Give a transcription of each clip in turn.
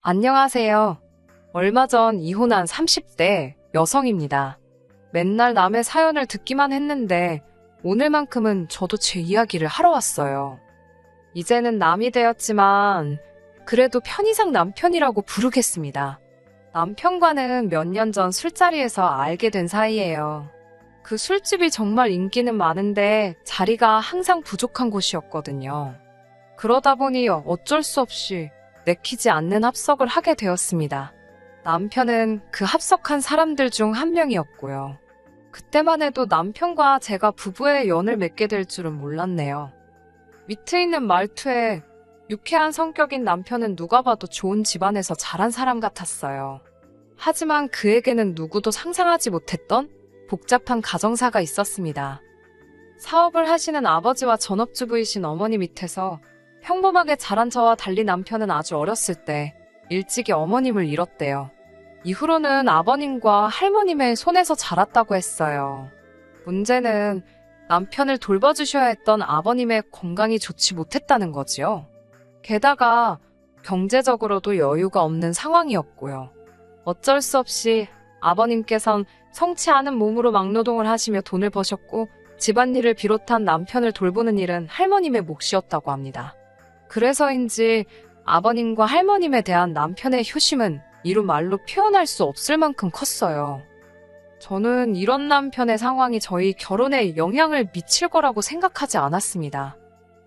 안녕하세요. 얼마 전 이혼한 30대 여성입니다. 맨날 남의 사연을 듣기만 했는데 오늘만큼은 저도 제 이야기를 하러 왔어요. 이제는 남이 되었지만 그래도 편의상 남편이라고 부르겠습니다. 남편과는 몇 년 전 술자리에서 알게 된 사이예요. 그 술집이 정말 인기는 많은데 자리가 항상 부족한 곳이었거든요. 그러다 보니 어쩔 수 없이 내키지 않는 합석을 하게 되었습니다. 남편은 그 합석한 사람들 중 한 명이었고요. 그때만 해도 남편과 제가 부부의 연을 맺게 될 줄은 몰랐네요. 위트 있는 말투에 유쾌한 성격인 남편은 누가 봐도 좋은 집안에서 자란 사람 같았어요. 하지만 그에게는 누구도 상상하지 못했던 복잡한 가정사가 있었습니다. 사업을 하시는 아버지와 전업주부이신 어머니 밑에서 평범하게 자란 저와 달리 남편은 아주 어렸을 때 일찍이 어머님을 잃었대요. 이후로는 아버님과 할머님의 손에서 자랐다고 했어요. 문제는 남편을 돌봐주셔야 했던 아버님의 건강이 좋지 못했다는 거지요. 게다가 경제적으로도 여유가 없는 상황이었고요. 어쩔 수 없이 아버님께선 성치 않은 몸으로 막노동을 하시며 돈을 버셨고 집안일을 비롯한 남편을 돌보는 일은 할머님의 몫이었다고 합니다. 그래서인지 아버님과 할머님에 대한 남편의 효심은 이루 말로 표현할 수 없을 만큼 컸어요. 저는 이런 남편의 상황이 저희 결혼에 영향을 미칠 거라고 생각하지 않았습니다.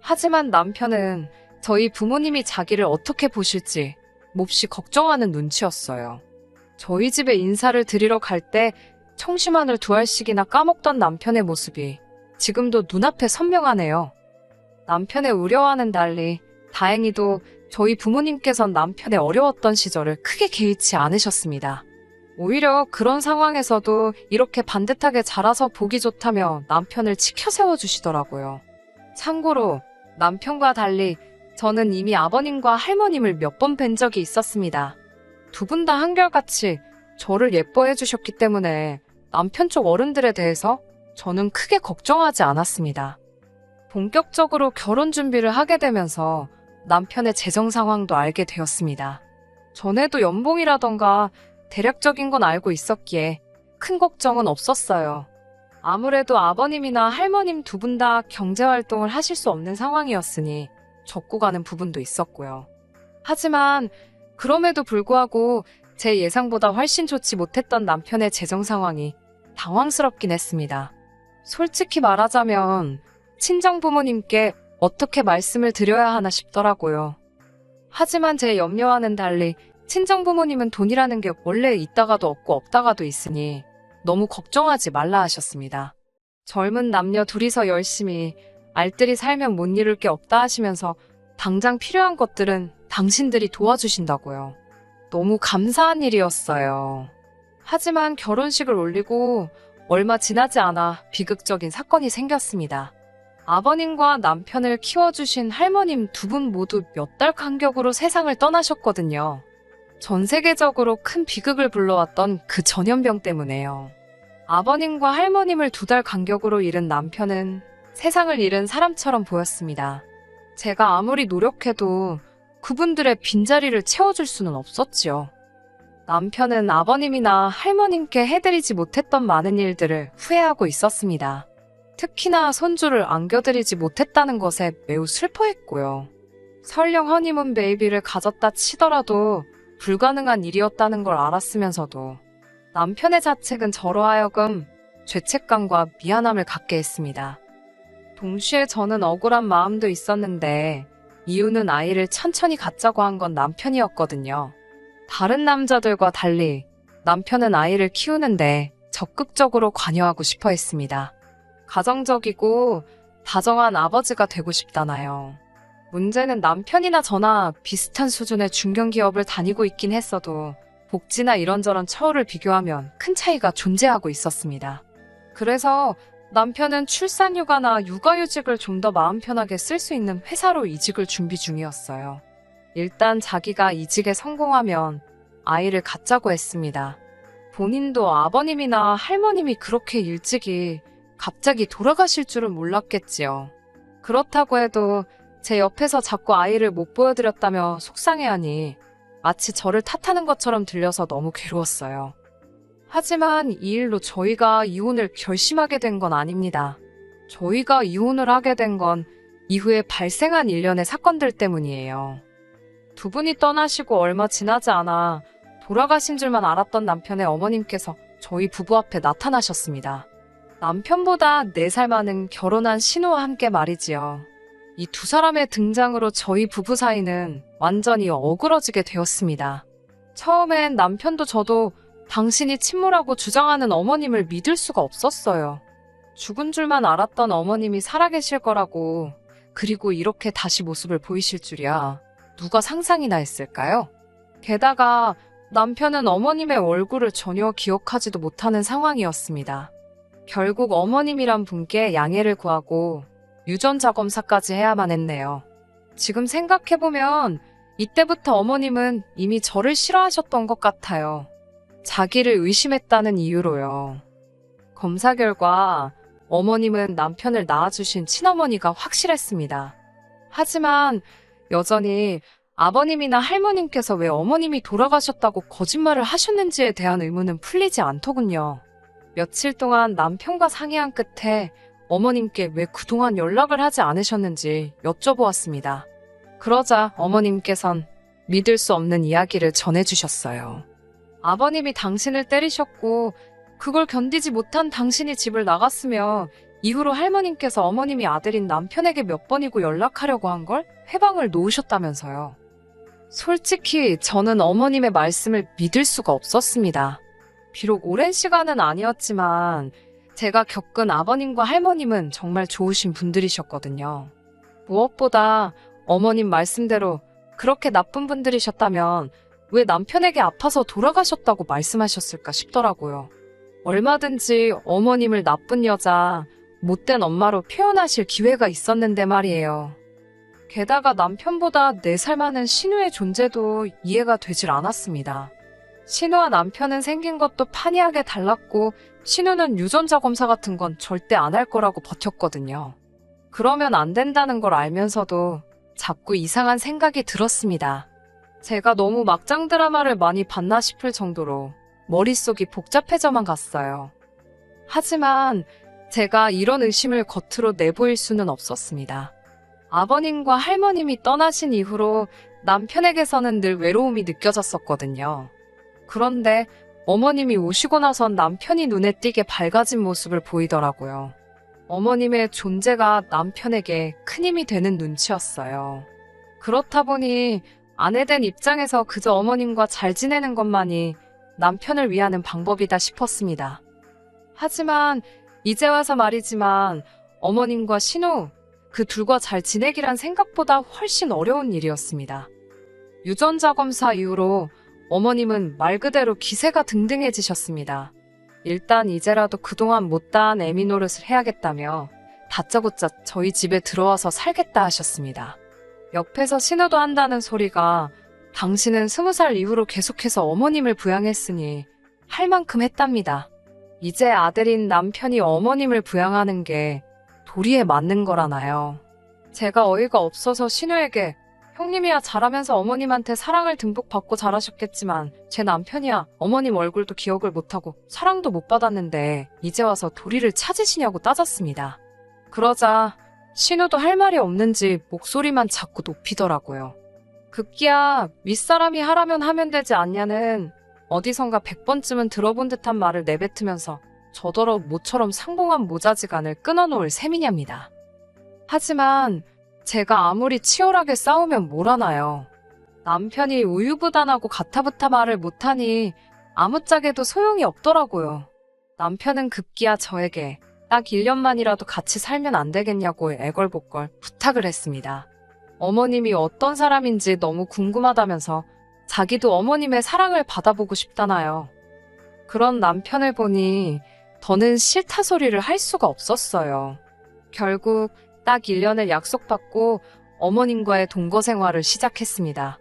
하지만 남편은 저희 부모님이 자기를 어떻게 보실지 몹시 걱정하는 눈치였어요. 저희 집에 인사를 드리러 갈 때 청심환을 2알씩이나 까먹던 남편의 모습이 지금도 눈앞에 선명하네요. 남편의 우려와는 달리 다행히도 저희 부모님께선 남편의 어려웠던 시절을 크게 개의치 않으셨습니다. 오히려 그런 상황에서도 이렇게 반듯하게 자라서 보기 좋다며 남편을 치켜 세워주시더라고요. 참고로 남편과 달리 저는 이미 아버님과 할머님을 몇 번 뵌 적이 있었습니다. 두 분 다 한결같이 저를 예뻐해 주셨기 때문에 남편 쪽 어른들에 대해서 저는 크게 걱정하지 않았습니다. 본격적으로 결혼 준비를 하게 되면서 남편의 재정 상황도 알게 되었습니다. 전에도 연봉이라던가 대략적인 건 알고 있었기에 큰 걱정은 없었어요. 아무래도 아버님이나 할머님 두 분 다 경제활동을 하실 수 없는 상황이었으니 적고 가는 부분도 있었고요. 하지만 그럼에도 불구하고 제 예상보다 훨씬 좋지 못했던 남편의 재정 상황이 당황스럽긴 했습니다. 솔직히 말하자면 친정 부모님께 어떻게 말씀을 드려야 하나 싶더라고요. 하지만 제 염려와는 달리 친정 부모님은 돈이라는 게 원래 있다가도 없고 없다가도 있으니 너무 걱정하지 말라 하셨습니다. 젊은 남녀 둘이서 열심히 알뜰히 살면 못 이룰 게 없다 하시면서 당장 필요한 것들은 당신들이 도와주신다고요. 너무 감사한 일이었어요. 하지만 결혼식을 올리고 얼마 지나지 않아 비극적인 사건이 생겼습니다. 아버님과 남편을 키워주신 할머님 두 분 모두 몇 달 간격으로 세상을 떠나셨거든요. 전 세계적으로 큰 비극을 불러왔던 그 전염병 때문에요. 아버님과 할머님을 2달 간격으로 잃은 남편은 세상을 잃은 사람처럼 보였습니다. 제가 아무리 노력해도 그분들의 빈자리를 채워줄 수는 없었지요. 남편은 아버님이나 할머님께 해드리지 못했던 많은 일들을 후회하고 있었습니다. 특히나 손주를 안겨드리지 못했다는 것에 매우 슬퍼했고요. 설령 허니문 베이비를 가졌다 치더라도 불가능한 일이었다는 걸 알았으면서도 남편의 자책은 저로 하여금 죄책감과 미안함을 갖게 했습니다. 동시에 저는 억울한 마음도 있었는데 이유는 아이를 천천히 갖자고 한 건 남편이었거든요. 다른 남자들과 달리 남편은 아이를 키우는데 적극적으로 관여하고 싶어 했습니다. 가정적이고 다정한 아버지가 되고 싶다나요. 문제는 남편이나 저나 비슷한 수준의 중견기업을 다니고 있긴 했어도 복지나 이런저런 처우를 비교하면 큰 차이가 존재하고 있었습니다. 그래서 남편은 출산휴가나 육아휴직을 좀 더 마음 편하게 쓸 수 있는 회사로 이직을 준비 중이었어요. 일단 자기가 이직에 성공하면 아이를 갖자고 했습니다. 본인도 아버님이나 할머님이 그렇게 일찍이 갑자기 돌아가실 줄은 몰랐겠지요. 그렇다고 해도 제 옆에서 자꾸 아이를 못 보여드렸다며 속상해하니 마치 저를 탓하는 것처럼 들려서 너무 괴로웠어요. 하지만 이 일로 저희가 이혼을 결심하게 된 건 아닙니다. 저희가 이혼을 하게 된 건 이후에 발생한 일련의 사건들 때문이에요. 두 분이 떠나시고 얼마 지나지 않아 돌아가신 줄만 알았던 남편의 어머님께서 저희 부부 앞에 나타나셨습니다. 남편보다 4살 많은 결혼한 신우와 함께 말이지요. 이 두 사람의 등장으로 저희 부부 사이는 완전히 어그러지게 되었습니다. 처음엔 남편도 저도 당신이 침몰하고 주장하는 어머님을 믿을 수가 없었어요. 죽은 줄만 알았던 어머님이 살아계실 거라고, 그리고 이렇게 다시 모습을 보이실 줄이야 누가 상상이나 했을까요? 게다가 남편은 어머님의 얼굴을 전혀 기억하지도 못하는 상황이었습니다. 결국 어머님이란 분께 양해를 구하고 유전자 검사까지 해야만 했네요. 지금 생각해보면 이때부터 어머님은 이미 저를 싫어하셨던 것 같아요. 자기를 의심했다는 이유로요. 검사 결과 어머님은 남편을 낳아주신 친어머니가 확실했습니다. 하지만 여전히 아버님이나 할머님께서 왜 어머님이 돌아가셨다고 거짓말을 하셨는지에 대한 의문은 풀리지 않더군요. 며칠 동안 남편과 상의한 끝에 어머님께 왜 그동안 연락을 하지 않으셨는지 여쭤보았습니다. 그러자 어머님께선 믿을 수 없는 이야기를 전해주셨어요. 아버님이 당신을 때리셨고 그걸 견디지 못한 당신이 집을 나갔으며 이후로 할머님께서 어머님이 아들인 남편에게 몇 번이고 연락하려고 한 걸 회방을 놓으셨다면서요. 솔직히 저는 어머님의 말씀을 믿을 수가 없었습니다. 비록 오랜 시간은 아니었지만 제가 겪은 아버님과 할머님은 정말 좋으신 분들이셨거든요. 무엇보다 어머님 말씀대로 그렇게 나쁜 분들이셨다면 왜 남편에게 아파서 돌아가셨다고 말씀하셨을까 싶더라고요. 얼마든지 어머님을 나쁜 여자, 못된 엄마로 표현하실 기회가 있었는데 말이에요. 게다가 남편보다 4살 많은 신우의 존재도 이해가 되질 않았습니다. 신우와 남편은 생긴 것도 판이하게 달랐고 신우는 유전자 검사 같은 건 절대 안 할 거라고 버텼거든요. 그러면 안 된다는 걸 알면서도 자꾸 이상한 생각이 들었습니다. 제가 너무 막장 드라마를 많이 봤나 싶을 정도로 머릿속이 복잡해져만 갔어요. 하지만 제가 이런 의심을 겉으로 내보일 수는 없었습니다. 아버님과 할머님이 떠나신 이후로 남편에게서는 늘 외로움이 느껴졌었거든요. 그런데 어머님이 오시고 나선 남편이 눈에 띄게 밝아진 모습을 보이더라고요. 어머님의 존재가 남편에게 큰 힘이 되는 눈치였어요. 그렇다 보니 아내된 입장에서 그저 어머님과 잘 지내는 것만이 남편을 위하는 방법이다 싶었습니다. 하지만 이제 와서 말이지만 어머님과 신우, 그 둘과 잘 지내기란 생각보다 훨씬 어려운 일이었습니다. 유전자 검사 이후로 어머님은 말 그대로 기세가 등등해지셨습니다. 일단 이제라도 그동안 못다한 애미 노릇을 해야겠다며 다짜고짜 저희 집에 들어와서 살겠다 하셨습니다. 옆에서 신우도 한다는 소리가 당신은 20살 이후로 계속해서 어머님을 부양했으니 할 만큼 했답니다. 이제 아들인 남편이 어머님을 부양하는 게 도리에 맞는 거라나요. 제가 어이가 없어서 신우에게 형님이야 잘하면서 어머님한테 사랑을 듬뿍 받고 자라셨겠지만 제 남편이야 어머님 얼굴도 기억을 못하고 사랑도 못 받았는데 이제 와서 도리를 찾으시냐고 따졌습니다. 그러자 신우도 할 말이 없는지 목소리만 자꾸 높이더라고요. 급기야 윗사람이 하라면 하면 되지 않냐는 어디선가 100번쯤은 들어본 듯한 말을 내뱉으면서 저더러 모처럼 상봉한 모자지간을 끊어놓을 셈이냐입니다. 하지만 제가 아무리 치열하게 싸우면 뭘 하나요. 남편이 우유부단하고 가타부타 말을 못하니 아무짝에도 소용이 없더라고요. 남편은 급기야 저에게 딱 1년만이라도 같이 살면 안 되겠냐고 애걸복걸 부탁을 했습니다. 어머님이 어떤 사람인지 너무 궁금하다면서 자기도 어머님의 사랑을 받아보고 싶다나요. 그런 남편을 보니 더는 싫다 소리를 할 수가 없었어요. 결국 딱 1년을 약속받고 어머님과의 동거 생활을 시작했습니다.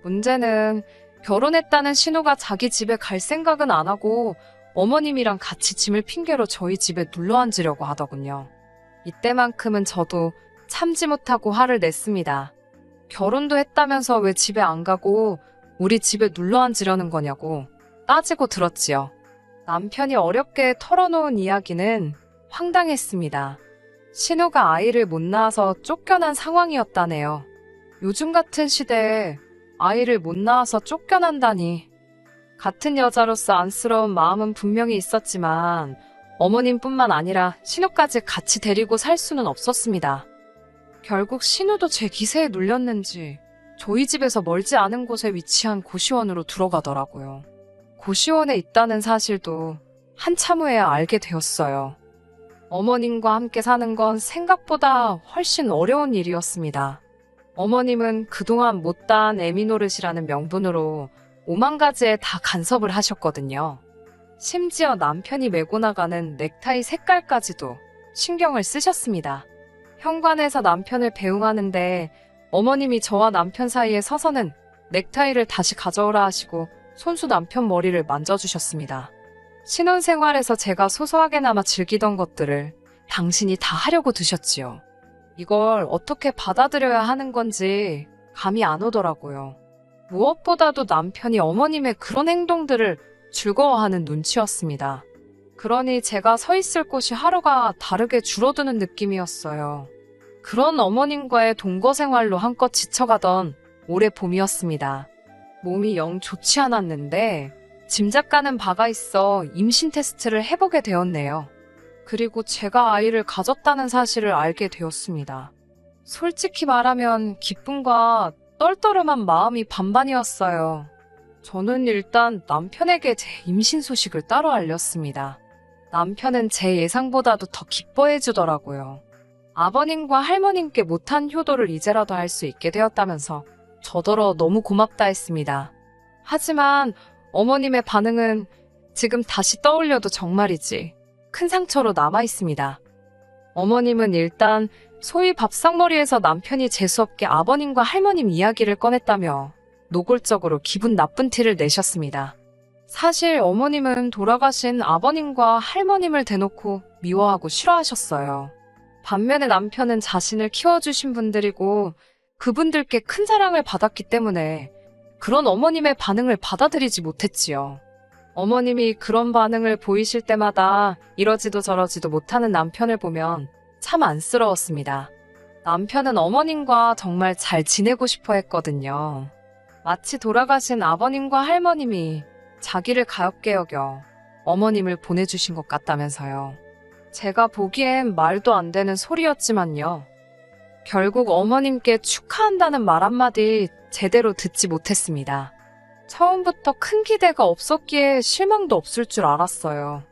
문제는 결혼했다는 신우가 자기 집에 갈 생각은 안 하고 어머님이랑 같이 짐을 핑계로 저희 집에 눌러 앉으려고 하더군요. 이때만큼은 저도 참지 못하고 화를 냈습니다. 결혼도 했다면서 왜 집에 안 가고 우리 집에 눌러 앉으려는 거냐고 따지고 들었지요. 남편이 어렵게 털어놓은 이야기는 황당했습니다. 신우가 아이를 못 낳아서 쫓겨난 상황이었다네요. 요즘 같은 시대에 아이를 못 낳아서 쫓겨난다니. 같은 여자로서 안쓰러운 마음은 분명히 있었지만 어머님뿐만 아니라 신우까지 같이 데리고 살 수는 없었습니다. 결국 신우도 제 기세에 눌렸는지 저희 집에서 멀지 않은 곳에 위치한 고시원으로 들어가더라고요. 고시원에 있다는 사실도 한참 후에야 알게 되었어요. 어머님과 함께 사는 건 생각보다 훨씬 어려운 일이었습니다. 어머님은 그동안 못다한 애미 노릇이라는 명분으로 5만 가지에 다 간섭을 하셨거든요. 심지어 남편이 메고 나가는 넥타이 색깔까지도 신경을 쓰셨습니다. 현관에서 남편을 배웅하는데 어머님이 저와 남편 사이에 서서는 넥타이를 다시 가져오라 하시고 손수 남편 머리를 만져주셨습니다. 신혼생활에서 제가 소소하게나마 즐기던 것들을 당신이 다 하려고 드셨지요. 이걸 어떻게 받아들여야 하는 건지 감이 안 오더라고요. 무엇보다도 남편이 어머님의 그런 행동들을 즐거워하는 눈치였습니다. 그러니 제가 서 있을 곳이 하루가 다르게 줄어드는 느낌이었어요. 그런 어머님과의 동거 생활로 한껏 지쳐가던 올해 봄이었습니다. 몸이 영 좋지 않았는데 짐작 가는 바가 있어 임신 테스트를 해보게 되었네요. 그리고 제가 아이를 가졌다는 사실을 알게 되었습니다. 솔직히 말하면 기쁨과 떨떠름한 마음이 반반이었어요. 저는 일단 남편에게 제 임신 소식을 따로 알렸습니다. 남편은 제 예상보다도 더 기뻐해 주더라고요. 아버님과 할머님께 못한 효도를 이제라도 할 수 있게 되었다면서 저더러 너무 고맙다 했습니다. 하지만 어머님의 반응은 지금 다시 떠올려도 정말이지 큰 상처로 남아 있습니다. 어머님은 일단 소위 밥상머리에서 남편이 재수없게 아버님과 할머님 이야기를 꺼냈다며 노골적으로 기분 나쁜 티를 내셨습니다. 사실 어머님은 돌아가신 아버님과 할머님을 대놓고 미워하고 싫어하셨어요. 반면에 남편은 자신을 키워주신 분들이고 그분들께 큰 사랑을 받았기 때문에 그런 어머님의 반응을 받아들이지 못했지요. 어머님이 그런 반응을 보이실 때마다 이러지도 저러지도 못하는 남편을 보면 참 안쓰러웠습니다. 남편은 어머님과 정말 잘 지내고 싶어 했거든요. 마치 돌아가신 아버님과 할머님이 자기를 가엾게 여겨 어머님을 보내주신 것 같다면서요. 제가 보기엔 말도 안 되는 소리였지만요. 결국 어머님께 축하한다는 말 한마디 제대로 듣지 못했습니다. 처음부터 큰 기대가 없었기에 실망도 없을 줄 알았어요.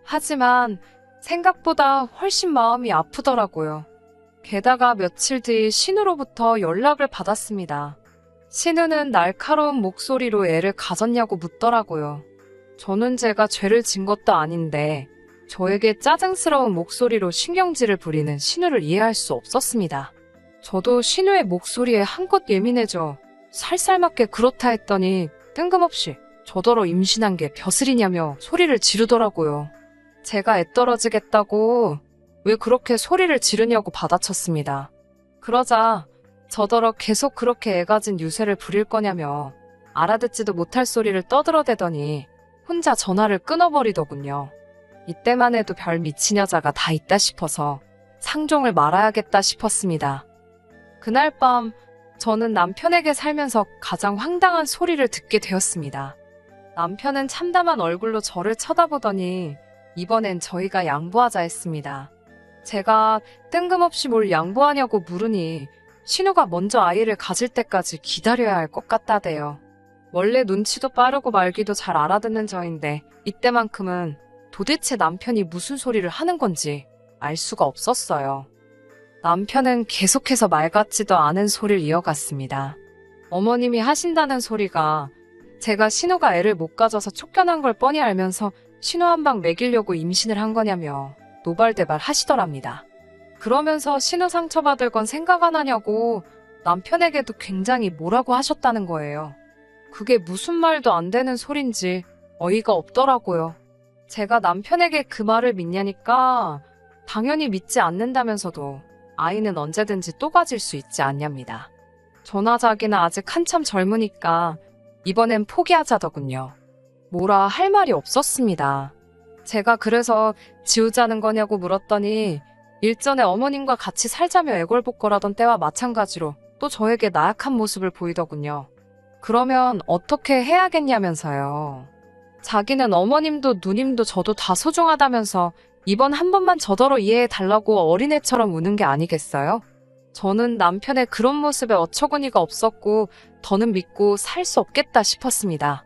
하지만 생각보다 훨씬 마음이 아프더라고요. 게다가 며칠 뒤 신우로부터 연락을 받았습니다. 신우는 날카로운 목소리로 애를 가졌냐고 묻더라고요. 저는 제가 죄를 진 것도 아닌데 저에게 짜증스러운 목소리로 신경질을 부리는 신우를 이해할 수 없었습니다. 저도 신우의 목소리에 한껏 예민해져 살살맞게 그렇다 했더니 뜬금없이 저더러 임신한 게 벼슬이냐며 소리를 지르더라고요. 제가 애 떨어지겠다고 왜 그렇게 소리를 지르냐고 받아쳤습니다. 그러자 저더러 계속 그렇게 애 가진 유세를 부릴 거냐며 알아듣지도 못할 소리를 떠들어대더니 혼자 전화를 끊어버리더군요. 이때만 해도 별 미친 여자가 다 있다 싶어서 상종을 말아야겠다 싶었습니다. 그날 밤 저는 남편에게 살면서 가장 황당한 소리를 듣게 되었습니다. 남편은 참담한 얼굴로 저를 쳐다보더니 이번엔 저희가 양보하자 했습니다. 제가 뜬금없이 뭘 양보하냐고 물으니 신우가 먼저 아이를 가질 때까지 기다려야 할 것 같다대요. 원래 눈치도 빠르고 말귀도 잘 알아듣는 저인데 이때만큼은 도대체 남편이 무슨 소리를 하는 건지 알 수가 없었어요. 남편은 계속해서 말 같지도 않은 소리를 이어갔습니다. 어머님이 하신다는 소리가 제가 신우가 애를 못 가져서 쫓겨난 걸 뻔히 알면서 신우 한 방 먹이려고 임신을 한 거냐며 노발대발 하시더랍니다. 그러면서 신우 상처받을 건 생각 안 하냐고 남편에게도 굉장히 뭐라고 하셨다는 거예요. 그게 무슨 말도 안 되는 소린지 어이가 없더라고요. 제가 남편에게 그 말을 믿냐니까 당연히 믿지 않는다면서도 아이는 언제든지 또 가질 수 있지 않냐입니다. 저나 자기는 아직 한참 젊으니까 이번엔 포기하자더군요. 뭐라 할 말이 없었습니다. 제가 그래서 지우자는 거냐고 물었더니 일전에 어머님과 같이 살자며 애걸복걸하던 때와 마찬가지로 또 저에게 나약한 모습을 보이더군요. 그러면 어떻게 해야겠냐면서요. 자기는 어머님도 누님도 저도 다 소중하다면서 이번 한 번만 저더러 이해해달라고 어린애처럼 우는 게 아니겠어요? 저는 남편의 그런 모습에 어처구니가 없었고 더는 믿고 살 수 없겠다 싶었습니다.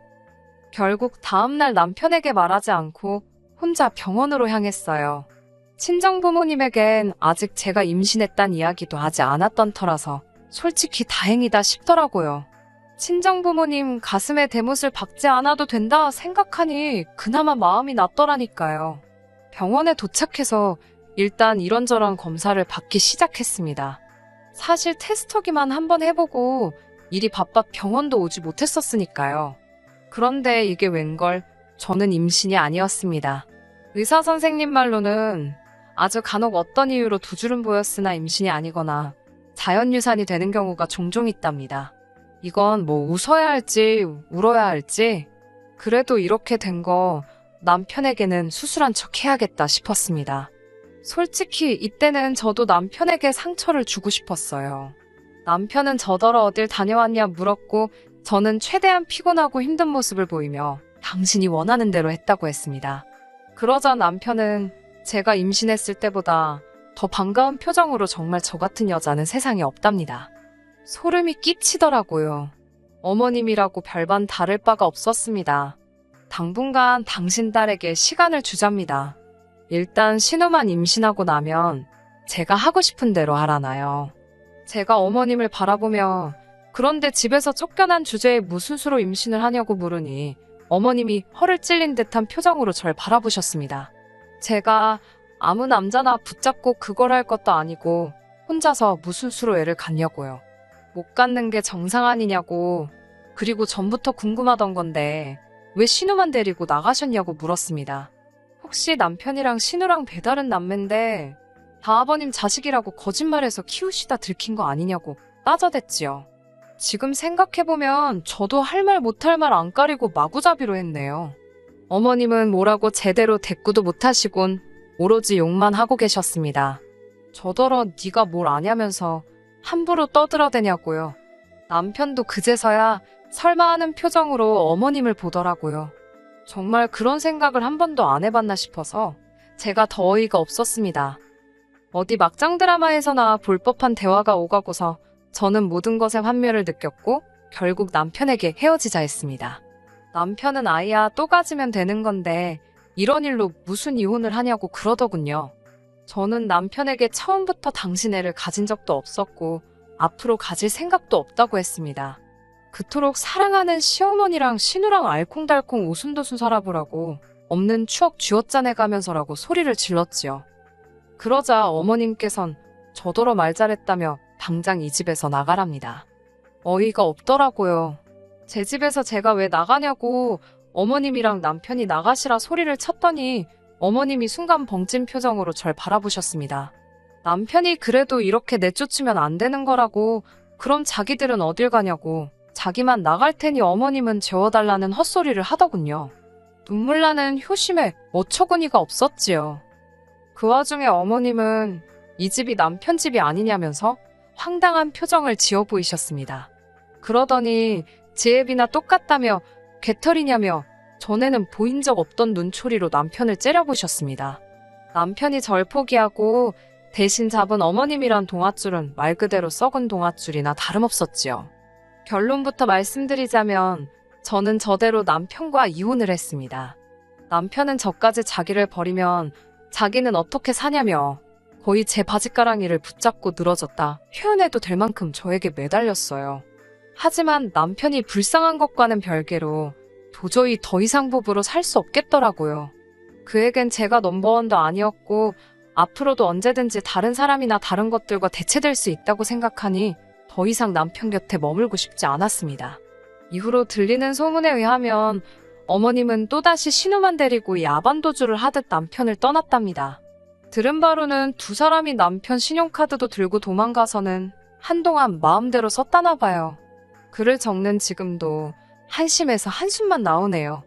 결국 다음날 남편에게 말하지 않고 혼자 병원으로 향했어요. 친정부모님에겐 아직 제가 임신했단 이야기도 하지 않았던 터라서 솔직히 다행이다 싶더라고요. 친정부모님 가슴에 대못을 박지 않아도 된다 생각하니 그나마 마음이 낫더라니까요. 병원에 도착해서 일단 이런저런 검사를 받기 시작했습니다. 사실 테스터기만 한번 해보고 일이 바빠 병원도 오지 못했었으니까요. 그런데 이게 웬걸 저는 임신이 아니었습니다. 의사 선생님 말로는 아주 간혹 어떤 이유로 두 줄은 보였으나 임신이 아니거나 자연유산이 되는 경우가 종종 있답니다. 이건 뭐 웃어야 할지 울어야 할지 그래도 이렇게 된 거 남편에게는 수술한 척 해야겠다 싶었습니다. 솔직히 이때는 저도 남편에게 상처를 주고 싶었어요. 남편은 저더러 어딜 다녀왔냐 물었고 저는 최대한 피곤하고 힘든 모습을 보이며 당신이 원하는 대로 했다고 했습니다. 그러자 남편은 제가 임신했을 때보다 더 반가운 표정으로 정말 저 같은 여자는 세상에 없답니다. 소름이 끼치더라고요. 어머님이라고 별반 다를 바가 없었습니다. 당분간 당신 딸에게 시간을 주잡니다. 일단 신우만 임신하고 나면 제가 하고 싶은 대로 하라나요. 제가 어머님을 바라보며 그런데 집에서 쫓겨난 주제에 무슨 수로 임신을 하냐고 물으니 어머님이 허를 찔린 듯한 표정으로 절 바라보셨습니다. 제가 아무 남자나 붙잡고 그걸 할 것도 아니고 혼자서 무슨 수로 애를 갖냐고요. 못 갖는 게 정상 아니냐고. 그리고 전부터 궁금하던 건데 왜 신우만 데리고 나가셨냐고 물었습니다. 혹시 남편이랑 신우랑 배다른 남매인데 다아버님 자식이라고 거짓말해서 키우시다 들킨 거 아니냐고 따져댔지요. 지금 생각해보면 저도 할 말 못할 말 안 가리고 마구잡이로 했네요. 어머님은 뭐라고 제대로 대꾸도 못하시곤 오로지 욕만 하고 계셨습니다. 저더러 네가 뭘 아냐면서 함부로 떠들어대냐고요. 남편도 그제서야 설마 하는 표정으로 어머님을 보더라고요. 정말 그런 생각을 한 번도 안 해봤나 싶어서 제가 더 어이가 없었습니다. 어디 막장 드라마에서나 볼 법한 대화가 오가고서 저는 모든 것에 환멸을 느꼈고 결국 남편에게 헤어지자 했습니다. 남편은 아이야 또 가지면 되는 건데 이런 일로 무슨 이혼을 하냐고 그러더군요. 저는 남편에게 처음부터 당신 애를 가진 적도 없었고 앞으로 가질 생각도 없다고 했습니다. 그토록 사랑하는 시어머니랑 신우랑 알콩달콩 오순도순 살아보라고 없는 추억 쥐어짜내가면서라고 소리를 질렀지요. 그러자 어머님께선 저더러 말 잘했다며 당장 이 집에서 나가랍니다. 어이가 없더라고요. 제 집에서 제가 왜 나가냐고 어머님이랑 남편이 나가시라 소리를 쳤더니 어머님이 순간 벙찐 표정으로 절 바라보셨습니다. 남편이 그래도 이렇게 내쫓으면 안 되는 거라고 그럼 자기들은 어딜 가냐고 자기만 나갈 테니 어머님은 재워달라는 헛소리를 하더군요. 눈물 나는 효심에 어처구니가 없었지요. 그 와중에 어머님은 이 집이 남편 집이 아니냐면서 황당한 표정을 지어 보이셨습니다. 그러더니 제 애비나 똑같다며 개털이냐며 전에는 보인 적 없던 눈초리로 남편을 째려보셨습니다. 남편이 절 포기하고 대신 잡은 어머님이란 동아줄은 말 그대로 썩은 동아줄이나 다름없었지요. 결론부터 말씀드리자면 저는 저대로 남편과 이혼을 했습니다. 남편은 저까지 자기를 버리면 자기는 어떻게 사냐며 거의 제 바지가랑이를 붙잡고 늘어졌다 표현해도 될 만큼 저에게 매달렸어요. 하지만 남편이 불쌍한 것과는 별개로 도저히 더 이상 부부로 살 수 없겠더라고요. 그에겐 제가 넘버원도 아니었고 앞으로도 언제든지 다른 사람이나 다른 것들과 대체될 수 있다고 생각하니 더 이상 남편 곁에 머물고 싶지 않았습니다. 이후로 들리는 소문에 의하면 어머님은 또다시 신우만 데리고 야반도주를 하듯 남편을 떠났답니다. 들은 바로는 두 사람이 남편 신용카드도 들고 도망가서는 한동안 마음대로 썼다나 봐요. 글을 적는 지금도 한심해서 한숨만 나오네요.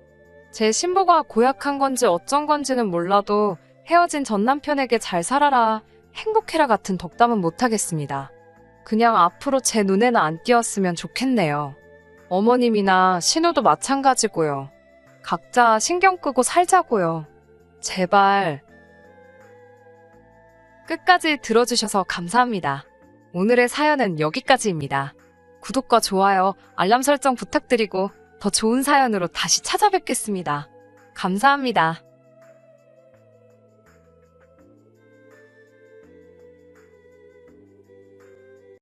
제 신부가 고약한 건지 어쩐 건지는 몰라도 헤어진 전 남편에게 잘 살아라, 행복해라 같은 덕담은 못하겠습니다. 그냥 앞으로 제 눈에는 안 띄었으면 좋겠네요. 어머님이나 신우도 마찬가지고요. 각자 신경 끄고 살자고요. 제발. 끝까지 들어주셔서 감사합니다. 오늘의 사연은 여기까지입니다. 구독과 좋아요, 알람 설정 부탁드리고 더 좋은 사연으로 다시 찾아뵙겠습니다. 감사합니다.